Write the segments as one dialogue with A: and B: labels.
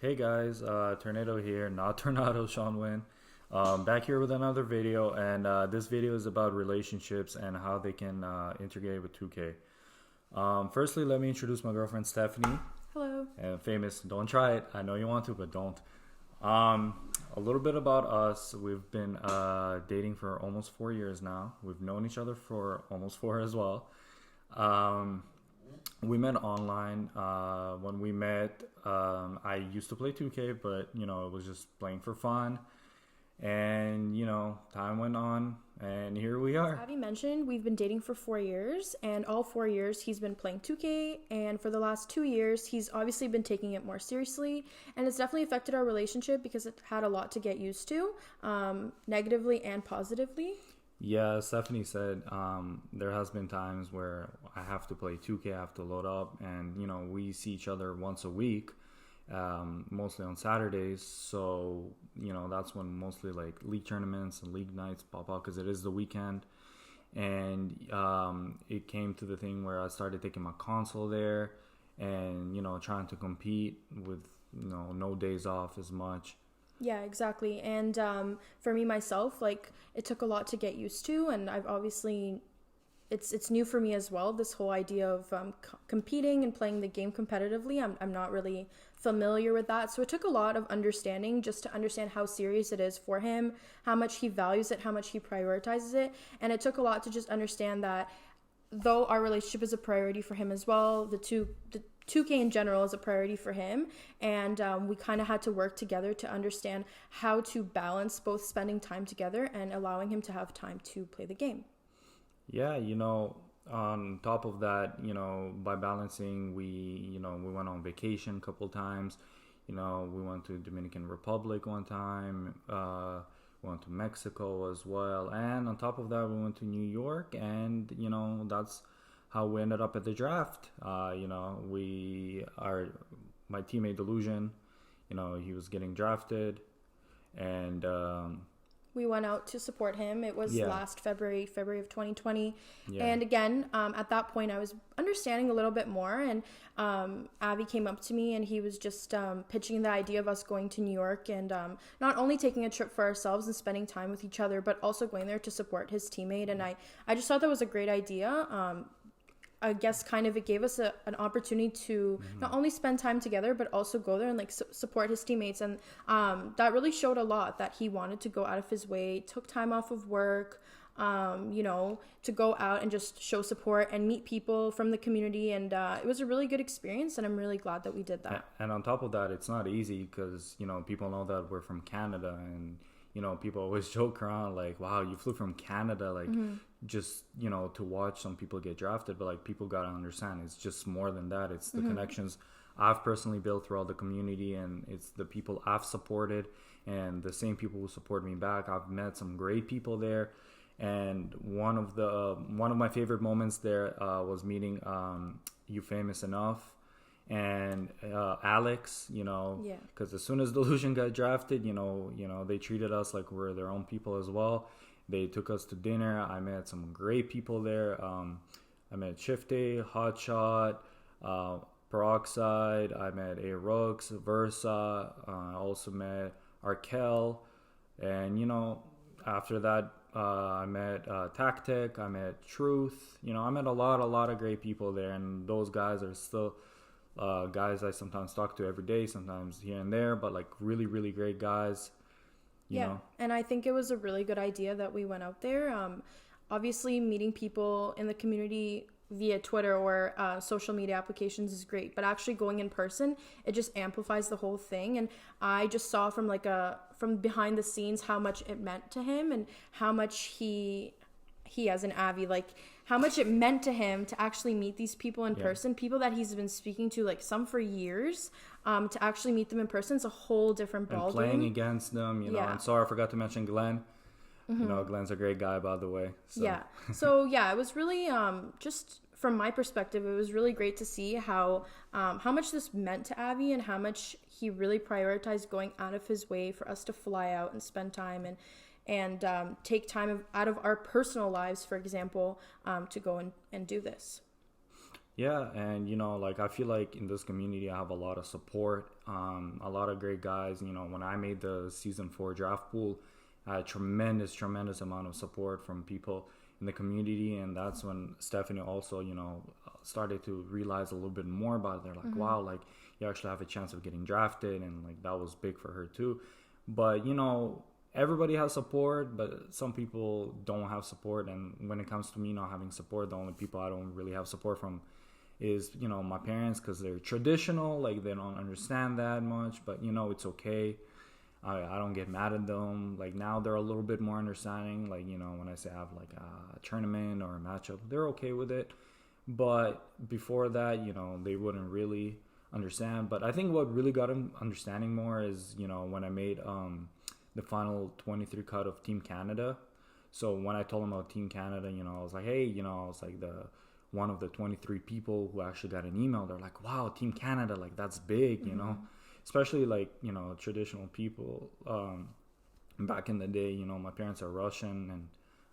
A: Hey guys, Tornado here, not Tornado, Sean Wynn. Back here with another video, and this video is about relationships and how they can integrate with 2K. Firstly, let me introduce my girlfriend Stephany.
B: Hello.
A: And famous, don't try it. I know you want to, but don't. A little bit about us. We've been dating for almost 4 years now. We've known each other for almost four as well. We met online. When we met, I used to play 2K, but it was just playing for fun. And time went on, and here we are.
B: Abby mentioned we've been dating for 4 years, and all 4 years he's been playing 2K, and for the last 2 years he's obviously been taking it more seriously, and it's definitely affected our relationship because it had a lot to get used to, negatively and positively.
A: Yeah, Stephanie said there has been times where I have to play 2K, I have to load up, and we see each other once a week, mostly on Saturdays. So that's when mostly like league tournaments and league nights pop out because it is the weekend. And it came to the thing where I started taking my console there, and trying to compete with no days off as much.
B: Yeah, exactly. And for me myself, like it took a lot to get used to, and I've obviously it's new for me as well, this whole idea of competing and playing the game competitively. I'm not really familiar with that, so it took a lot of understanding just to understand how serious it is for him, how much he values it, how much he prioritizes it. And it took a lot to just understand that though our relationship is a priority for him as well, the 2K in general is a priority for him, and we kind of had to work together to understand how to balance both spending time together and allowing him to have time to play the game.
A: Yeah, on top of that, by balancing, we went on vacation a couple times. We went to Dominican Republic one time. We went to Mexico as well. And on top of that, we went to New York, and, that's how we ended up at the draft. My teammate Delusion, he was getting drafted, and
B: we went out to support him. It was last February of 2020.
A: Yeah.
B: And again, at that point, I was understanding a little bit more. And Abby came up to me, and he was just pitching the idea of us going to New York and not only taking a trip for ourselves and spending time with each other, but also going there to support his teammate. And I just thought that was a great idea. I guess kind of it gave us an opportunity to not only spend time together, but also go there and like support his teammates. And that really showed a lot that he wanted to go out of his way, took time off of work, to go out and just show support and meet people from the community. And it was a really good experience, and I'm really glad that we did that.
A: And on top of that, it's not easy because, people know that we're from Canada, and people always joke around like, wow, you flew from Canada, like just, to watch some people get drafted. But like, people got to understand, it's just more than that. It's the connections I've personally built throughout the community, and it's the people I've supported and the same people who support me back. I've met some great people there. And one of my favorite moments there was meeting You Famous Enough and Alex, because as soon as Delusion got drafted, they treated us like we're their own people as well. They took us to dinner. I met some great people there. I met Shifty, Hotshot, Peroxide. I met A Rooks, Versa. I also met Arkel. And, after that, I met Tactic. I met Truth. I met a lot of great people there. And those guys are still guys I sometimes talk to every day, sometimes here and there, but like really, really great guys. You know?
B: And I think it was a really good idea that we went out there. Obviously, meeting people in the community via Twitter or social media applications is great, but actually going in person, it just amplifies the whole thing. And I just saw from behind the scenes how much it meant to him, and how much he as an Avi, like how much it meant to him to actually meet these people in person, people that he's been speaking to, like some for years, to actually meet them in person. It's a whole different ballgame.
A: And playing against them, and sorry, I forgot to mention Glenn. Glenn's a great guy, by the way. So.
B: So it was really, just from my perspective, it was really great to see how much this meant to Avi, and how much he really prioritized going out of his way for us to fly out and spend time and take time out of our personal lives, for example, to go and do this.
A: Yeah, and like I feel like in this community I have a lot of support, a lot of great guys. When I made the season 4 draft pool, I had tremendous amount of support from people in the community, and that's when Stephany also, started to realize a little bit more about it. They're like, wow, like you actually have a chance of getting drafted, and like that was big for her too. But everybody has support, but some people don't have support, and when it comes to me not having support, the only people I don't really have support from is my parents, because they're traditional, like they don't understand that much, but it's okay. I don't get mad at them. Like now they're a little bit more understanding, like when I say I have like a tournament or a matchup, they're okay with it. But before that, they wouldn't really understand. But I think what really got them understanding more is when I made the final 23 cut of Team Canada. So when I told them about Team Canada, I was like, hey, I was like the one of the 23 people who actually got an email. They're like, wow, Team Canada, like that's big, especially like traditional people. Back in the day, my parents are Russian and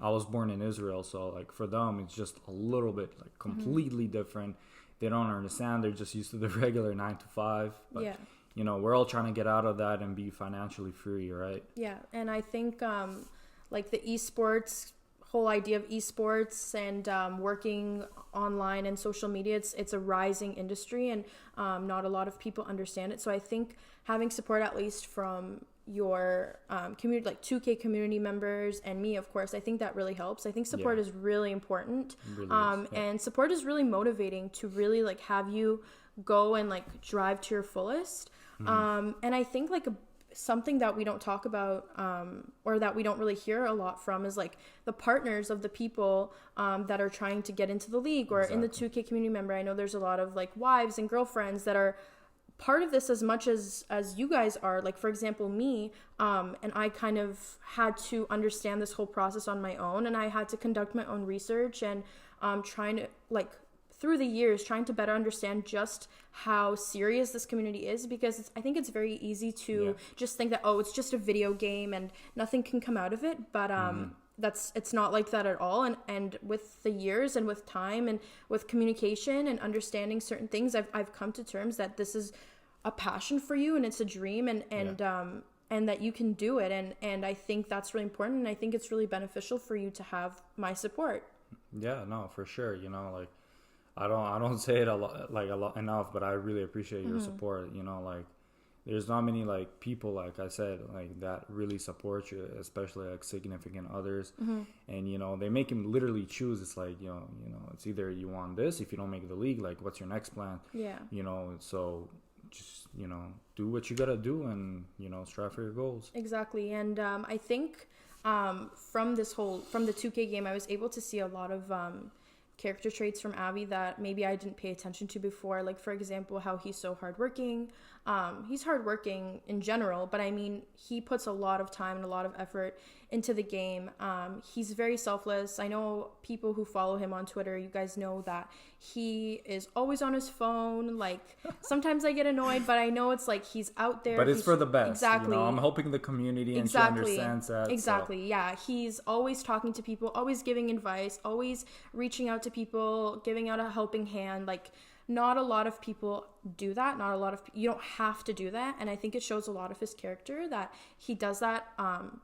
A: I was born in Israel, so like for them it's just a little bit like completely different. They don't understand. They're just used to the regular 9 to 5. But,
B: yeah.
A: We're all trying to get out of that and be financially free, right?
B: Yeah, and I think like the esports, whole idea of esports and working online and social media, it's a rising industry, and not a lot of people understand it. So I think having support, at least from your community, like 2K community members and me, of course, I think that really helps. I think support is really important.
A: Really is, yeah.
B: And support is really motivating to really like have you go and like drive to your fullest. And I think like something that we don't talk about or that we don't really hear a lot from is like the partners of the people that are trying to get into the league or in the 2K community member. I know there's a lot of like wives and girlfriends that are part of this as much as you guys are. Like, for example, me, and I kind of had to understand this whole process on my own, and I had to conduct my own research and trying to like through the years trying to better understand just how serious this community is, because I think it's very easy to just think that, oh, it's just a video game and nothing can come out of it. But it's not like that at all. And with the years and with time and with communication and understanding certain things, I've come to terms that this is a passion for you and it's a dream, and that you can do it. And I think that's really important. And I think it's really beneficial for you to have my support.
A: Yeah, no, for sure. Like, I don't say it a lot enough, but I really appreciate your support. Like there's not many like people, like I said, like that really support you, especially like significant others. And they make him literally choose. It's like it's either you want this, if you don't make the league, like what's your next plan? So just do what you gotta do and strive for your goals.
B: Exactly. And I think from the 2K game, I was able to see a lot of character traits from Abby that maybe I didn't pay attention to before. Like, for example, how he's so hardworking. He's hardworking in general, but I mean, he puts a lot of time and a lot of effort into the game. He's very selfless. I know people who follow him on Twitter, you guys know that he is always on his phone. Like, sometimes I get annoyed, but I know it's like he's out there.
A: But it's for the best.
B: Exactly.
A: I'm helping the community, and she understands that.
B: Exactly. So. Yeah. He's always talking to people, always giving advice, always reaching out to people, giving out a helping hand. Like, not a lot of people do that. You don't have to do that. And I think it shows a lot of his character that he does that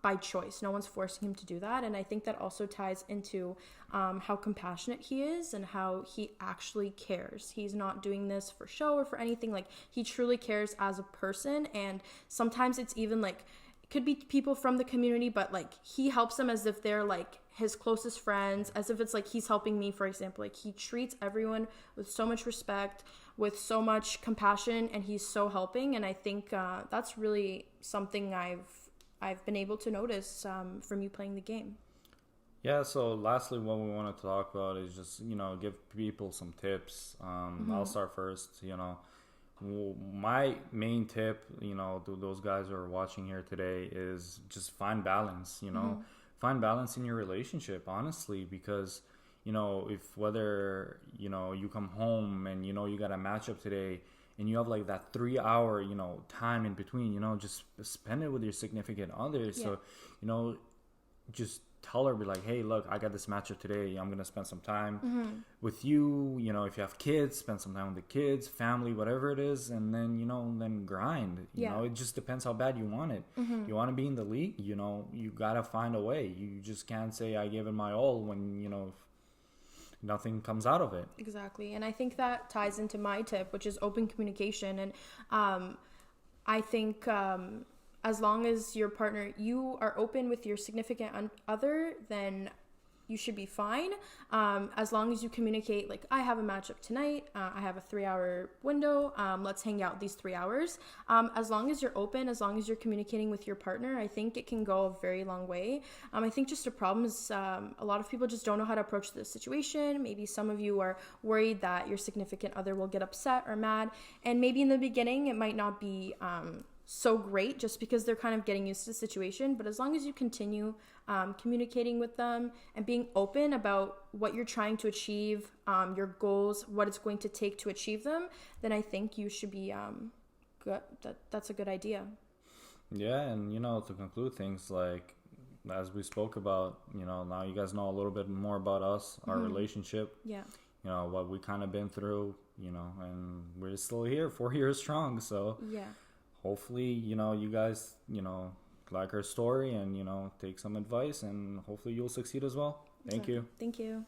B: by choice. No one's forcing him to do that. And I think that also ties into how compassionate he is and how he actually cares. He's not doing this for show or for anything. Like, he truly cares as a person. And sometimes it's even like, it could be people from the community, but like he helps them as if they're like his closest friends, as if it's like he's helping me, for example. Like, he treats everyone with so much respect, with so much compassion, and he's so helping. And I think that's really something I've been able to notice from you playing the game.
A: Yeah, so lastly, what we want to talk about is just give people some tips. I'll start first. My main tip, to those guys who are watching here today, is just find balance. Find balance in your relationship, honestly, because if whether you come home and you got a matchup today and you have like that 3-hour time in between, just spend it with your significant other. So just tell her, be like, hey, look, I got this matchup today. I'm gonna spend some time with you. You know, if you have kids, spend some time with the kids, family, whatever it is, and then then grind. You know, it just depends how bad you want it. You want to be in the league. You know, you gotta find a way. You just can't say I gave it my all when nothing comes out of it.
B: Exactly. And I think that ties into my tip, which is open communication. And I think as long as your partner, you are open with your significant other, then you should be fine. As long as you communicate, like, I have a matchup tonight, I have a 3-hour window, let's hang out these 3 hours. As long as you're open, as long as you're communicating with your partner, I think it can go a very long way. I think just a problem is a lot of people just don't know how to approach the situation. Maybe some of you are worried that your significant other will get upset or mad, and maybe in the beginning it might not be so great just because they're kind of getting used to the situation. But as long as you continue communicating with them and being open about what you're trying to achieve, your goals, what it's going to take to achieve them, then I think you should be good. That's a good idea.
A: Yeah, and to conclude things, like as we spoke about, now you guys know a little bit more about us, our relationship.
B: Yeah.
A: What we kind of been through, and we're still here 4 years strong. So
B: yeah.
A: Hopefully, you guys, like our story and, take some advice, and hopefully you'll succeed as well. Thank you.
B: Thank you.